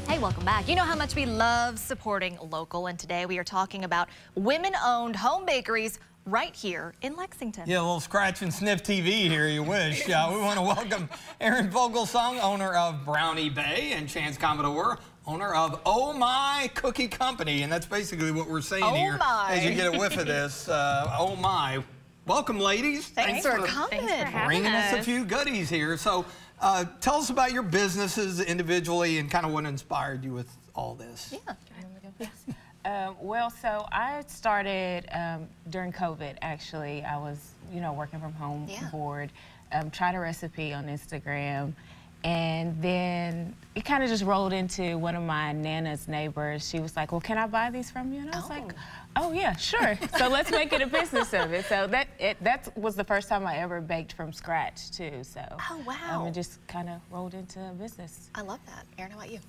Hey, welcome back. You know how much we love supporting local, and today we are talking about women-owned home bakeries right here in Lexington. Yeah, a little scratch and sniff TV here, you wish. We want to welcome Erin Vogelsong, owner of Brownie Bay, and Chance Commodore, owner of Oh My Cookie Company. And that's basically what we're saying here as you get a whiff of this. Oh My. Welcome, ladies. Thanks for coming. Thanks for Bringing us a us. few goodies here. So tell us about your businesses individually and kind of what inspired you with all this. Yeah. Well, so I started during COVID, actually. I was, working from home, bored, tried a recipe on Instagram, and then it kind of just rolled into one of my Nana's neighbors. She was like, well, can I buy these from you? And I was like, oh, yeah, sure. So let's make it a business of it. So that was the first time I ever baked from scratch, too. So oh, wow. It just kind of rolled into a business. I love that. Erin, how about you?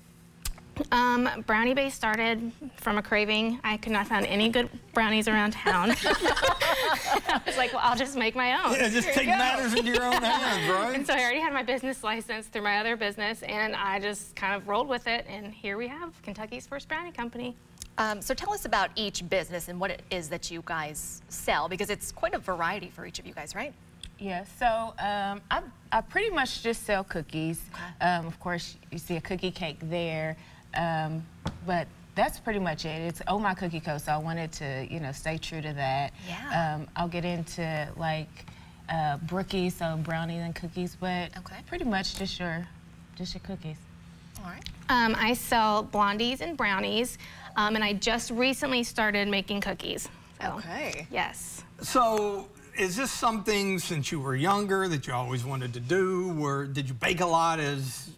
Brownie Bay started from a craving. I could not find any good brownies around town. I was like, well, I'll just make my own. Yeah, just take matters into your own hands, right? And so I already had my business license through my other business, and I just kind of rolled with it, and here we have Kentucky's first brownie company. So tell us about each business and what it is that you guys sell, because it's quite a variety for each of you guys, right? Yeah, so I pretty much just sell cookies. Okay. Of course, you see a cookie cake there, but that's pretty much it. It's Oh My Cookie Co., so I wanted to, stay true to that. Yeah. I'll get into like brookies, so brownies and cookies, but pretty much just your cookies. All right. I sell blondies and brownies, and I just recently started making cookies. So, Okay. yes. So, is this something since you were younger that you always wanted to do? Or did you bake a lot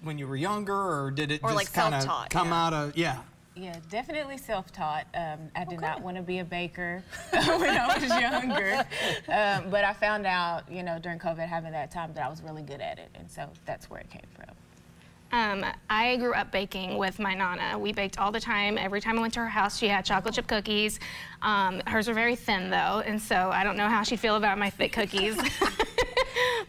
when you were younger, or did it just kind of come out of, Yeah, definitely self-taught. I did not want to be a baker when I was younger, but I found out, during COVID, having that time, that I was really good at it, and so that's where it came from. I grew up baking with my Nana. We baked all the time. Every time I went to her house, she had chocolate chip cookies. Hers were very thin, though, and so I don't know how she'd feel about my thick cookies.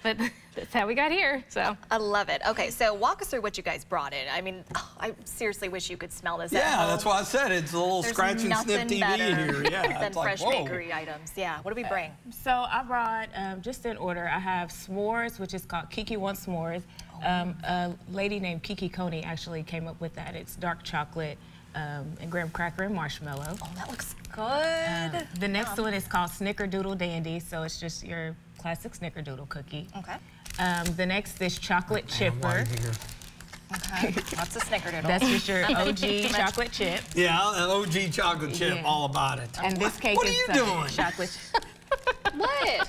But that's how we got here, so. I love it. Okay, so walk us through what you guys brought in. I mean, I seriously wish you could smell this at home. Yeah, that's why I said it's a little scratch and sniff TV here. Yeah, than fresh bakery items. Yeah, what do we bring? So I brought, just in order, I have s'mores, which is called Kiki Wants S'mores. A lady named Kiki Coney actually came up with that. It's dark chocolate and graham cracker and marshmallow. Oh, that looks good. The next one is called Snickerdoodle Dandy, so it's just your classic Snickerdoodle cookie. Okay. The next is Chocolate Chipper. Okay. What's a Snickerdoodle? That's just your OG chocolate chip. Yeah, an OG chocolate chip, all about it. And this cake what is are you doing? Chocolate. What?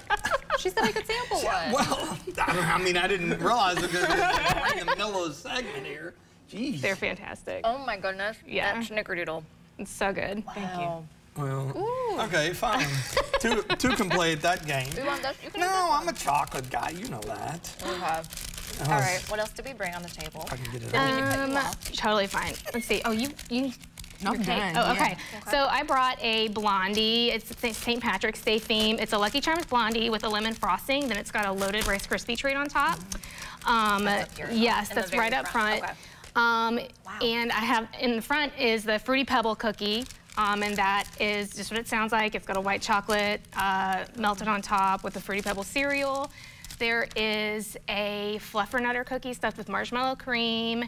She said I could sample one. Well, I didn't realize it was right in the middle of the segment here. Jeez. They're fantastic. Oh my goodness. Yeah. That Snickerdoodle. It's so good. Wow. Thank you. Well, okay, fine. two can play at that game. You want this? You can No, I'm a chocolate guy. You know that. Okay. All right. What else did we bring on the table? I can get it. Totally fine. Let's see. Oh, you I'm done. Oh, okay. So I brought a blondie. It's St. Patrick's Day theme. It's a Lucky Charms blondie with a lemon frosting. Then it's got a loaded Rice Krispie treat on top. Yes, that's right up front. Okay. Wow. And I have in the front is the Fruity Pebble cookie. And that is just what it sounds like. It's got a white chocolate melted on top with the Fruity Pebble cereal. There is a Fluffernutter cookie stuffed with marshmallow cream,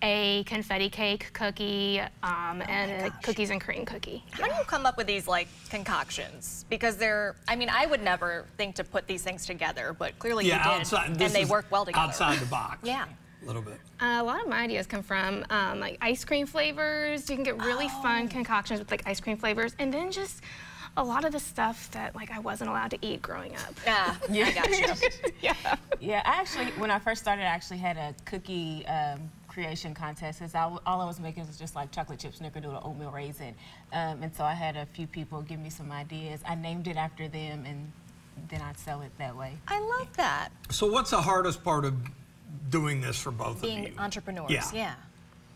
a confetti cake cookie, and a cookies and cream cookie. How do you come up with these like concoctions? Because I would never think to put these things together, but clearly you did, and they work well together. Outside the box. Yeah. A little bit. A lot of my ideas come from like ice cream flavors. You can get really fun concoctions with like ice cream flavors, and then just a lot of the stuff that like I wasn't allowed to eat growing up. Yeah, I got you. Yeah, I actually, when I first started, I actually had a cookie creation contest. All I was making was just like chocolate chip Snickerdoodle oatmeal raisin. And so I had a few people give me some ideas. I named it after them, and then I'd sell it that way. I love that. So what's the hardest part of doing this for both of you? Being entrepreneurs, yeah.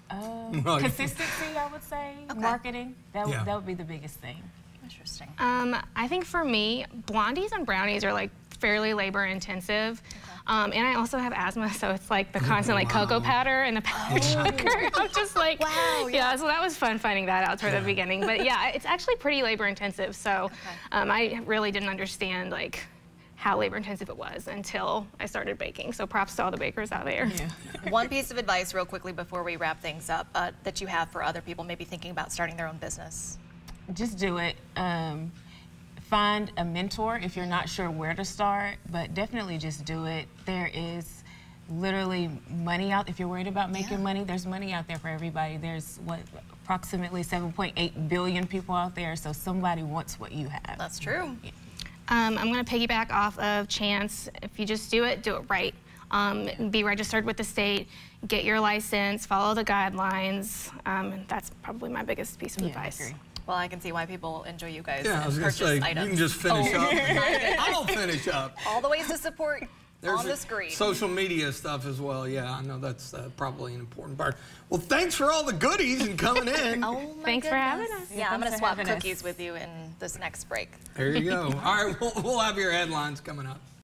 Consistency, I would say. Marketing, that would be the biggest thing. Interesting. I think for me, blondies and brownies are like fairly labor intensive. Okay. And I also have asthma, so it's like the constant like cocoa powder and the powder sugar. I'm just like, wow, yeah, so that was fun finding that out toward the beginning. But yeah, it's actually pretty labor intensive. So I really didn't understand like how labor intensive it was until I started baking. So props to all the bakers out there. Yeah. One piece of advice real quickly before we wrap things up that you have for other people maybe thinking about starting their own business. Just do it. Find a mentor if you're not sure where to start, but definitely just do it. There is literally money out. If you're worried about making money, there's money out there for everybody. There's approximately 7.8 billion people out there, so somebody wants what you have. That's true. Yeah. I'm going to piggyback off of Chance. If you just do it right. Be registered with the state, get your license, follow the guidelines. That's probably my biggest piece of advice. I agree. Well, I can see why people enjoy you guys. Yeah, I was going to say, items. you can just finish up. I'll finish up. All the ways to support There's on the screen. Social media stuff as well. Yeah, I know that's probably an important part. Well, thanks for all the goodies and coming in. Thanks for having us. Yeah, I'm going to swap cookies with you in this next break. There you go. All right, we'll have your headlines coming up.